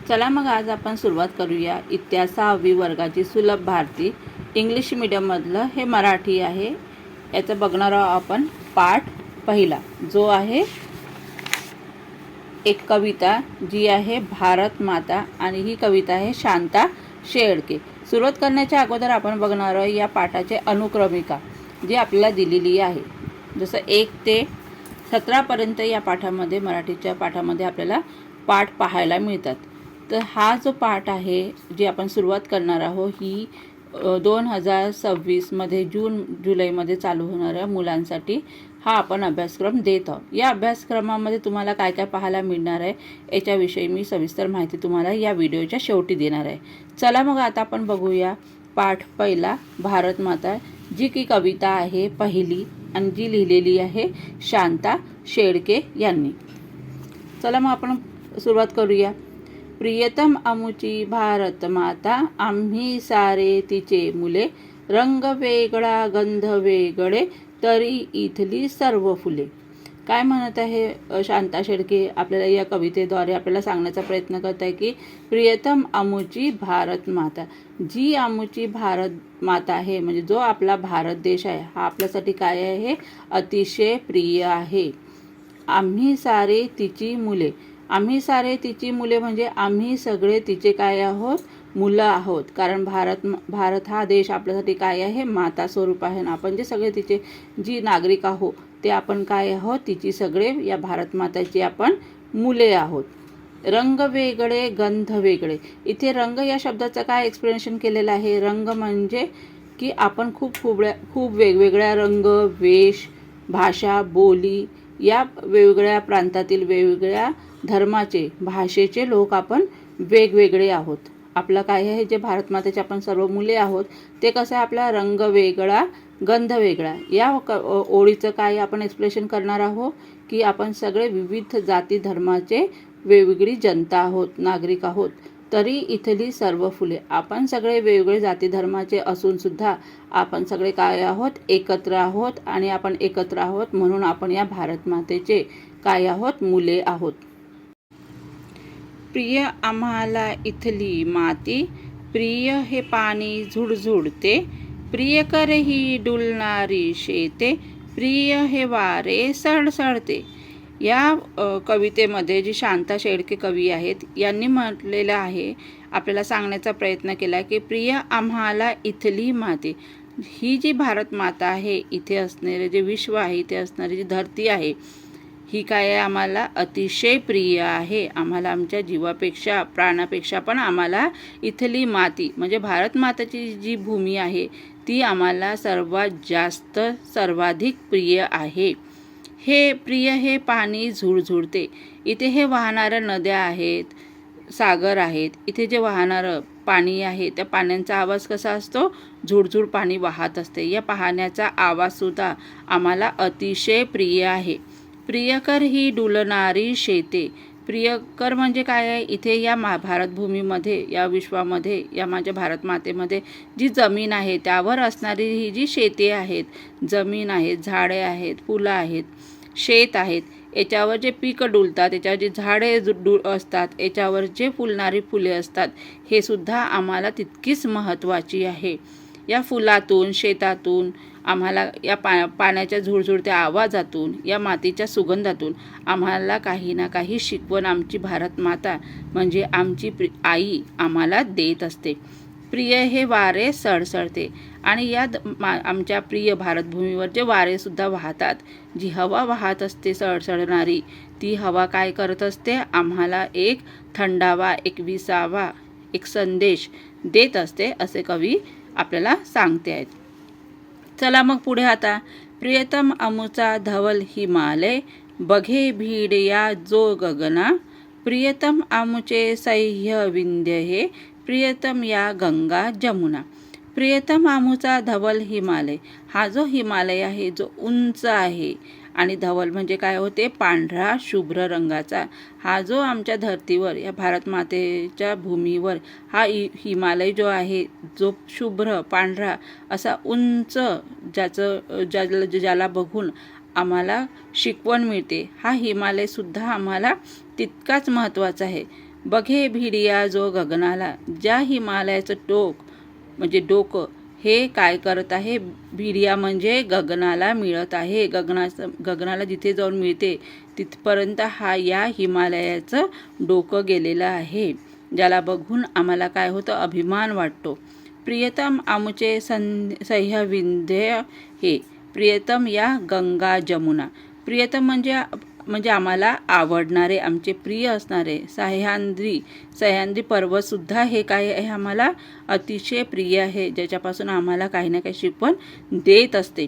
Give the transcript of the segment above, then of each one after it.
चला मग आज आपण सुरुवात करूया इयत्ता 6वी वर्गाची सुलभ भारती इंग्लिश मीडियममधलं हे मराठी आहे। याचं बघणार आहोत आपण पाठ पहिला जो आहे एक कविता जी आहे भारत माता आणि ही कविता आहे शांता शेळके। सुरुवात करण्याच्या अगोदर आपण बघणार आहोत या पाठाचे अनुक्रमिका जी आपल्याला दिलेली आहे। जसं 1 ते 17 पर्यंत या पाठामध्ये मराठीच्या पाठामध्ये आपल्याला पाठ पाहायला मिळतात। तर हा जो पाठ आहे जी आपण सुरुवात करणार आहोत ही 2026 मध्ये जून जुलैमध्ये चालू होणाऱ्या मुलांसाठी हा आपण अभ्यासक्रम देत आहोत। या अभ्यासक्रमामध्ये तुम्हाला काय काय पाहायला मिळणार आहे याच्याविषयी मी सविस्तर माहिती तुम्हाला या व्हिडिओच्या शेवटी देणार आहे। चला मग आता आपण बघूया पाठ पहिला भारत माता जी की कविता आहे पहिली आणि जी लिहिलेली आहे शांता शेळके यांनी। चला मग आपण सुरुवात करूया। प्रियतम अमुची भारत माता आम्ही सारे तिचे मुले, रंग वेगळा गंध वेगळे तरी इथली सर्व फुले। काय म्हणत आहे शांता शेळके आपल्याला या कवितेद्वारे आपल्याला सांगण्याचा प्रयत्न करत आहे की प्रियतम अमुची भारत माता, जी आमुची भारत माता आहे म्हणजे जो आपला भारत देश आहे हा आपल्यासाठी काय आहे, अतिशय प्रिय आहे। आम्ही सारे तिची मुले, आम्ही सारे तिची मुले म्हणजे आम्ही सगळे तिचे काय आहोत, मुलं आहोत। कारण भारत हा देश आपल्यासाठी काय आहे, माता स्वरूप आहे। आपण जे सगळे तिचे जी नागरिक आहोत ते आपण काय आहोत, तिची सगळे या भारत माताची आपण मुले आहोत। रंग वेगळे गंध वेगळे, इथे रंग या शब्दाचं काय एक्सप्लेनेशन केलेलं आहे। रंग म्हणजे की आपण खूप वेगवेगळ्या रंग, वेश, भाषा, बोली या वेगवेगळ्या प्रांतातील वेगवेगळ्या धर्माचे भाषेचे लोक आपण वेगवेगळे आहोत। आपलं काय आहे जे भारत मातेचे आपण सर्व मुले आहोत ते कसं आहे, आपला रंग वेगळा गंध वेगळा। या ओळीचं काय आपण एक्सप्लेनेशन करणार आहोत की आपण सगळे विविध जाती धर्माचे वेगवेगळी जनता आहोत, नागरिक आहोत तरी इथली सर्व फुले। आपण सगळे वेगवेगळे जाती धर्माचे असून सुद्धा आपण सगळे काय आहोत, एकत्र आहोत आणि आपण एकत्र आहोत म्हणून आपण या भारत मातेचे काय आहोत, मुले आहोत। प्रिय आम्हाला इथली माती, प्रिय हे पाणी झुळझुळते, प्रियकर ही डुलणारी शेते, प्रिय हे वारे सळसळते। या कवितेमध्ये जी शांता शेळके कवी आहेत यांनी म्हटलेलं आहे, आपल्याला सांगण्याचा प्रयत्न केला की प्रिय आम्हाला इथली माती, ही जी भारत माता आहे इथे असणारे जे विश्व आहे इथे असणारी जी धरती आहे ही काय आहे, आम्हाला अतिशय प्रिय आहे। आम्हाला आमच्या जीवापेक्षा प्राणापेक्षा पण आम्हाला इथली माती म्हणजे भारत माताची जी भूमी आहे ती आम्हाला सर्वात जास्त सर्वाधिक प्रिय आहे। हे प्रिय हे पाणी झुळझुळते, इथे हे वाहणाऱ्या नद्या आहेत, सागर आहेत, इथे जे वाहणारं पाणी आहे त्या पाण्याचा आवाज कसा असतो, झुळझुळ पाणी वाहत असते। या पाण्याचा आवाजसुद्धा आम्हाला अतिशय प्रिय आहे। प्रियकर ही डुलणारी शेते, प्रियकर म्हणजे काय आहे, इथे या भारत भूमीमध्ये या विश्वामध्ये या माझ्या भारत मातेमध्ये जी जमीन आहे त्यावर असणारी ही जी शेते आहेत, जमीन आहेत, झाडे आहेत, फुलं आहेत, शेत आहेत, याच्यावर जे पीक डुलतात, याच्यावर जे झाडे असतात, याच्यावर जे फुलणारी फुले असतात हे सुद्धा आम्हाला तितकीच महत्त्वाची आहे। या फुलातून शेतातून आम्हाला या पाण्याच्या झुळझुळत्या आवाजातून या मातीच्या सुगंधातून आम्हाला काही ना काही शिकवण आमची भारत माता म्हणजे आमची आई आम्हाला देत असते। प्रिय हे वारे सळसळते आणि या आमच्या प्रिय भारतभूमीवर जे वारेसुद्धा वाहतात, जी हवा वाहत असते सळसळणारी, ती हवा काय करत असते, आम्हाला एक थंडावा, एक विसावा, एक संदेश देत असते असे कवी आपल्याला सांगते आहेत। चला मग पुढे आता प्रियतम अमुचा धवल हिमालय, बघे भीड या जो गगना, प्रियतम आमुचे सह्य विंध्य हे, प्रियतम या गंगा जमुना। प्रियतम आमुचा धवल हिमालय, हा जो हिमालय आहे जो उंच आहे आणि धवल म्हणजे काय होते, पांढरा शुभ्र रंगाचा, हा जो आमच्या धर्तीवर या भारत मातेच्या भूमीवर हा हिमालय जो आहे जो शुभ्र पांढरा असा उंच ज्याला बघून आम्हाला शिकवण मिळते, हा हिमालय सुद्धा आम्हाला तितकाच महत्त्वाचा आहे। बघे भिडिया जो गगनाला, ज्या हिमालयाचं टोक म्हणजे डोकं हे काय करत आहे, भिडिया म्हणजे गगनाला मिळत आहे, गगनाला जिथे जाऊन मिळते तिथपर्यंत या हिमालयाचं डोकं गेलेलं आहे, ज्याला बघून आम्हाला काय होतं, अभिमान वाटतो. प्रियतम आमुचे सह्यविंध्य हे, प्रियतम या गंगा जमुना, प्रियतम म्हणजे आम्हाला आवडणारे, आमचे प्रिय असणारे. सह्याद्री पर्वतसुद्धा हे काय आहे, आम्हाला अतिशय प्रिय आहे, ज्याच्यापासून आम्हाला काही ना काही शिकवण देत असते.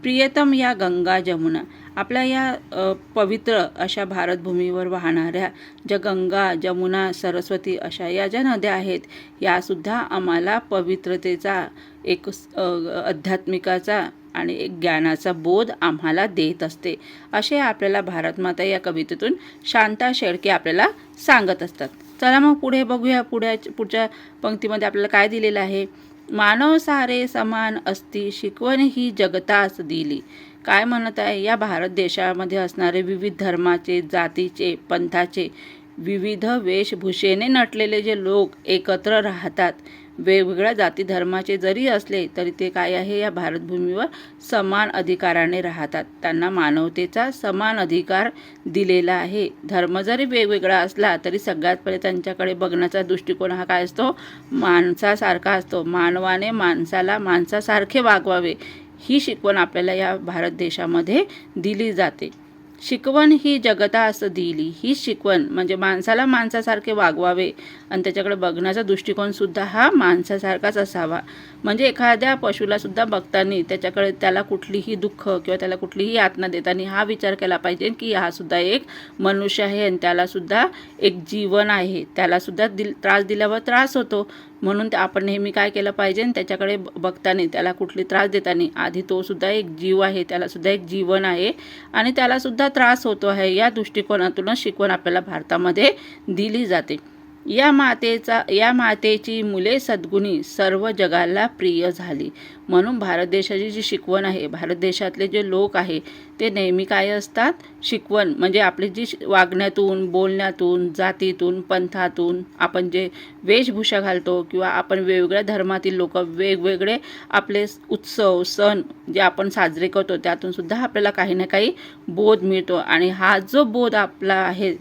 प्रियतम या गंगा जमुना, आपल्या या पवित्र अशा भारतभूमीवर वाहणाऱ्या ज्या गंगा जमुना सरस्वती अशा या ज्या नद्या आहेत, यासुद्धा आम्हाला पवित्रतेचा एक आध्यात्मिकाचा आणि एक ज्ञानाचा बोध आम्हाला देत असते, असे आपल्याला भारतमाता या कवितेतून शांता शेळके आपल्याला सांगत असतात. चला मग पुढे बघूया. पुढच्या पंक्तीमध्ये आपल्याला काय दिलेलं आहे. मानव सारे समान असती, शिकवण ही जगतास दिली. काय म्हणत आहे, या भारत देशामध्ये असणारे विविध धर्माचे, जातीचे, पंथाचे, विविध वेशभूषेने नटलेले जे लोक एकत्र राहतात, वेगवेगळ्या जाती धर्माचे जरी असले तरी ते काय आहे, या भारतभूमीवर समान अधिकाराने राहतात. त्यांना मानवतेचा समान अधिकार दिलेला आहे. धर्म जरी वेगवेगळा असला तरी सगळ्यात पहिले त्यांच्याकडे बघण्याचा दृष्टिकोन हा काय असतो, माणसासारखा असतो. मानवाने माणसाला माणसासारखे वागवावे, ही शिकवण आपल्याला या भारत देशामध्ये दिली जाते. शिकवण ही जगतास दिली, ही शिकवण म्हणजे माणसाला माणसासारखे वागवावे आणि त्याच्याकडे बघण्याचा दृष्टिकोनसुद्धा हा माणसासारखाच असावा. म्हणजे एखाद्या पशुला सुद्धा बघताना त्याला कुठलीही दुःख किंवा त्याला कुठलीही यातना देताना हा विचार केला पाहिजे की हा सुद्धा एक मनुष्य आहे आणि त्यालासुद्धा एक जीवन आहे, त्यालासुद्धा त्रास दिल्यावर त्रास होतो. म्हणून आपण नेहमी काय केलं पाहिजे, त्याच्याकडे बघताना त्याला कुठली त्रास देताना आधी तो सुद्धा एक जीव आहे, त्यालासुद्धा एक जीवन आहे आणि त्यालासुद्धा त्रास होतो आहे, या दृष्टिकोनातूनच शिकवण आपल्याला भारतामध्ये दिली जाते. या मातेची मुले सद्गुणी सर्व जगाला प्रिय झाली. म्हणून भारत देशाची जी शिकवण आहे, भारत देशातले जे लोक आहे ते नेहमी काय असतात, शिकवण म्हणजे आपली जी वागण्यातून, बोलण्यातून, जातीतून, पंथातून, आपण जे वेशभूषा घालतो किंवा आपण वेगवेगळ्या धर्मातील लोक वेगवेगळे आपले उत्सव सण जे आपण साजरे करतो त्यातून सुद्धा आपल्याला काही ना काही बोध मिळतो. आणि हा जो बोध आपला आहे,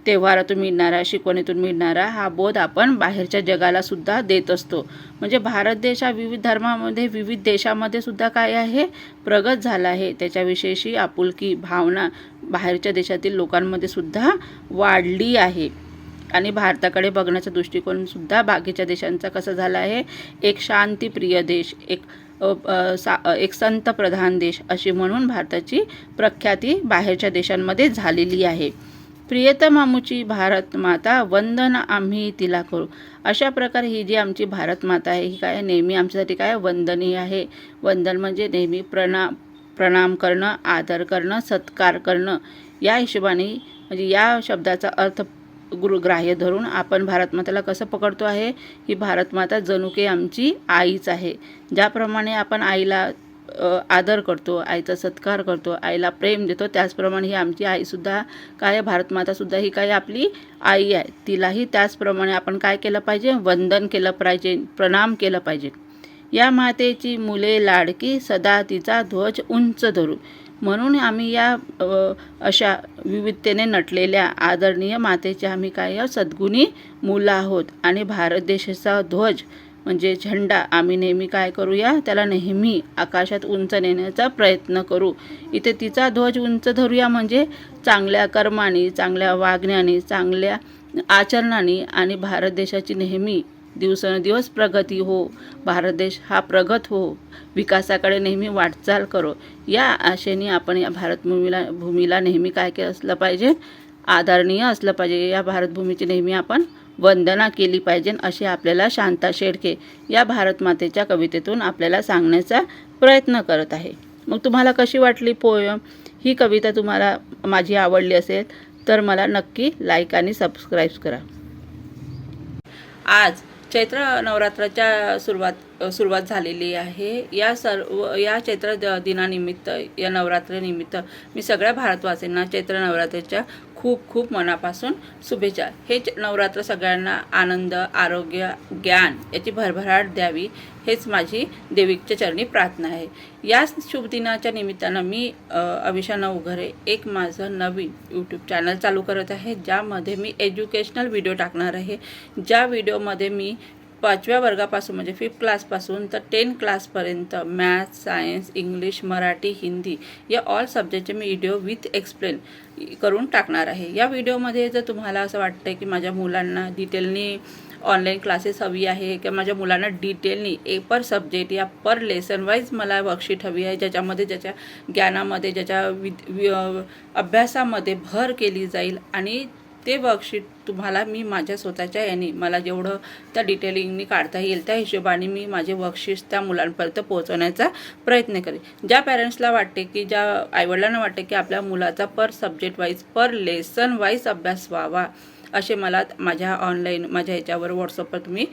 त्योहारातून मिळणारा, शिकवणीतून मिळणारा हा बोध आपण बाहेरच्या जगाला सुद्धा देत असतो. म्हणजे भारत देश हा विविध धर्मामध्ये, विविध देशामध्ये सुद्धा काय आहे, प्रगत झाला आहे. त्याच्याविषयीची आपुलकी भावना बाहेरच्या देशातील लोकांमध्ये सुद्धा वाढली आहे आणि भारताकडे बघण्याचा दृष्टिकोन सुद्धा बाकीच्या देशांचा कसा झाला आहे, एक शांतीप्रिय देश, एक संत प्रधान देश अशी म्हणून भारताची प्रख्याती बाहेरच्या देशांमध्ये झालेली आहे. प्रियतम आमुची भारत माता, वंदन आम्ही तिला करू. अशा प्रकारे ही जी आमची भारत माता आहे ही काय नेहमी आमच्यासाठी काय वंदनीय आहे. वंदन म्हणजे नेहमी प्रणाम करणं, आदर करणं, सत्कार करणं. या हिशोबाने म्हणजे या शब्दाचा अर्थ ग्राह्य धरून आपण भारतमाताला कसं पकडतो आहे, ही भारतमाता जणू काही आमची आईच आहे. ज्याप्रमाणे आपण आईला आदर करतो, आईचा सत्कार करतो, आईला प्रेम देतो, त्याचप्रमाणे ही आमची आईसुद्धा काय, भारतमातासुद्धा ही काय आपली आई आहे. तिलाही त्याचप्रमाणे आपण काय केलं पाहिजे, वंदन केलं पाहिजे, प्रणाम केलं पाहिजे. या मातेची मुले लाडकी, सदा तिचा ध्वज उंच धरू. म्हणून आम्ही या अशा विविधतेने नटलेल्या आदरणीय मातेच्या आम्ही काय सद्गुणी मुलं आहोत. आणि भारत देशाचा ध्वज म्हणजे झेंडा आम्ही नेहमी काय करूया, त्याला नेहमी आकाशात उंच नेण्याचा प्रयत्न करू. इथे तिचा ध्वज उंच धरूया म्हणजे चांगल्या कर्माने, चांगल्या वागण्याने, चांगल्या आचरणाने आणि भारत देशाची नेहमी दिवसेंदिवस प्रगती हो, भारत देश हा प्रगत हो, विकासाकडे नेहमी वाटचाल करो, या आशेने आपण या भूमीला नेहमी काय केलं असलं पाहिजे, आदरणीय असलं पाहिजे. या भारतभूमीची नेहमी आपण वंदना केली पाहिजे, असे आपल्याला शांता शेळके या भारतमातेच्या कवितेतून आपल्याला सांगण्याचा प्रयत्न करत आहे. मग तुम्हाला कशी वाटली पोयम? ही कविता तुम्हाला माझी आवडली असेल तर मला नक्की लाईक आणि सबस्क्राईब करा. आज चैत्र नवरात्राच्या सुरुवात झालेली आहे. या चैत्र दिनानिमित्त, या नवरात्रीनिमित्त मी सगळ्या भारतवासींना चैत्र नवरात्रीच्या खूप खूप मनापासून शुभेच्छा. हे नवरात्र सगळ्यांना आनंद, आरोग्य, ज्ञान याची भरभराट द्यावी, हेच माझी देवीच्या चरणी प्रार्थना आहे. याच शुभ दिनाच्या निमित्तानं मी अविशा नवघरे एक माझं नवीन यूट्यूब चॅनल चालू करत आहे, ज्यामध्ये मी एज्युकेशनल व्हिडिओ टाकणार आहे. ज्या व्हिडिओमध्ये मी 5व्या वर्गापासून म्हणजे 5th क्लासपासून तर 10th क्लासपर्यंत maths, science, English, Marathi, Hindi या ऑल सब्जेक्टचे मी व्हिडिओ विथ एक्सप्लेन करून टाकणार आहे. या व्हिडिओमध्ये जर तुम्हाला असं वाटतं की माझ्या मुलांना डिटेलनी ऑनलाईन क्लासेस हवी आहे किंवा माझ्या मुलांना डिटेलनी पर सब्जेक्ट या पर लेसन वाईज मला वर्कशीट हवी आहे, ज्याच्यामध्ये ज्याच्या ज्ञानामध्ये ज्याच्या अभ्यासामध्ये भर केली जाईल आणि ते वर्कशीट तुम्हाला मी माझ्या स्वतःच्या याने मला जेवढं त्या डिटेलिंगनी काढता येईल त्या हिशोबाने मी माझे वर्कशीट्स त्या मुलांपर्यंत पोहोचवण्याचा प्रयत्न करेन. ज्या पॅरेंट्सला वाटते की ज्या आईवडिलांना वाटते की आपल्या मुलाचा पर सब्जेक्ट वाईज पर लेसन वाईज अभ्यास व्हावा, असे मला माझ्या ऑनलाईन माझ्या ह्याच्यावर व्हॉट्सअपवर तुम्ही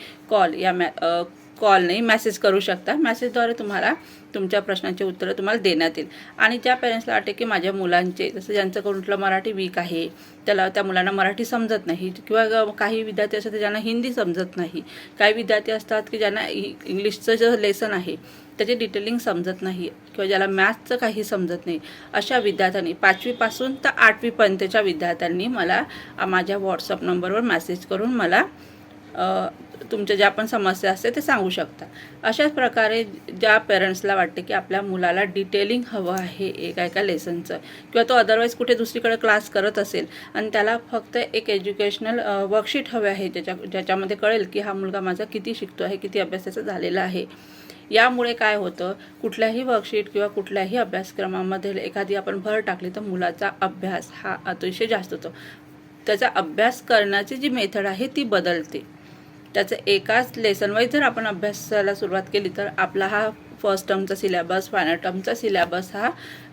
कॉल नाही मेसेज करू शकता. मेसेजद्वारे तुम्हाला तुमच्या प्रश्नांचे उत्तरं तुम्हाला देण्यात येईल. आणि ज्या पेरेंट्सला वाटते की माझ्या मुलांचे जसं ज्यांचं मराठी वीक आहे, त्या मुलांना मराठी समजत नाही किंवा काही विद्यार्थी असतात ज्यांना हिंदी समजत नाही, काही विद्यार्थी असतात की ज्यांना इंग्लिशचं जे लेसन आहे त्याचे डिटेलिंग समजत नाही किंवा ज्याला मॅथ्सचं काही समजत नाही, अशा विद्यार्थ्यांनी 5वीपासून तर 8वीपर्यंतच्या विद्यार्थ्यांनी मला माझ्या व्हॉट्सअप नंबरवर मेसेज करून मला तुमच्या ज्या पण समस्या असते ते सांगू शकता. अशाच प्रकारे ज्या पेरेंट्सला वाटते की आपल्या मुलाला डिटेलिंग हवं आहे एका लेसनचं किंवा तो अदरवाईज कुठे दुसरीकडे क्लास करत असेल आणि त्याला फक्त एक एज्युकेशनल वर्कशीट हवे आहे ज्याच्यामध्ये कळेल की हा मुलगा माझा किती शिकतो आहे, किती अभ्यासाचा झालेला आहे. यामुळे काय होतं, कुठल्याही वर्कशीट किंवा कुठल्याही अभ्यासक्रमामध्ये एखादी आपण भर टाकली तर मुलाचा अभ्यास हा अतिशय जास्त होतो. त्याचा अभ्यास करण्याची जी मेथड आहे ती बदलते. त्याचं एकाच लेसन वाईज जर आपण अभ्यासाला सुरुवात केली तर आपला हा फर्स्ट टर्मचा सिलेबस, फायनल टर्मचा सिलेबस हा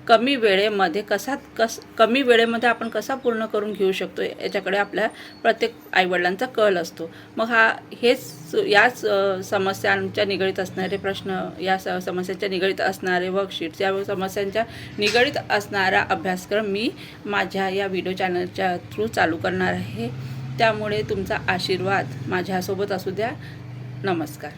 कमी वेळेमध्ये आपण कसा पूर्ण करून घेऊ शकतो याच्याकडे आपल्या प्रत्येक आईवडिलांचा कल असतो. मग याच समस्यांच्या निगडीत असणारे प्रश्न, या समस्यांच्या निगडीत असणारे वर्कशीट्स, या समस्यांच्या निगडीत असणारा अभ्यासक्रम मी माझ्या या व्हिडिओ चॅनलच्या थ्रू चालू करणार आहे. त्यामुळे तुमचा आशीर्वाद माझ्यासोबत असू द्या. नमस्कार.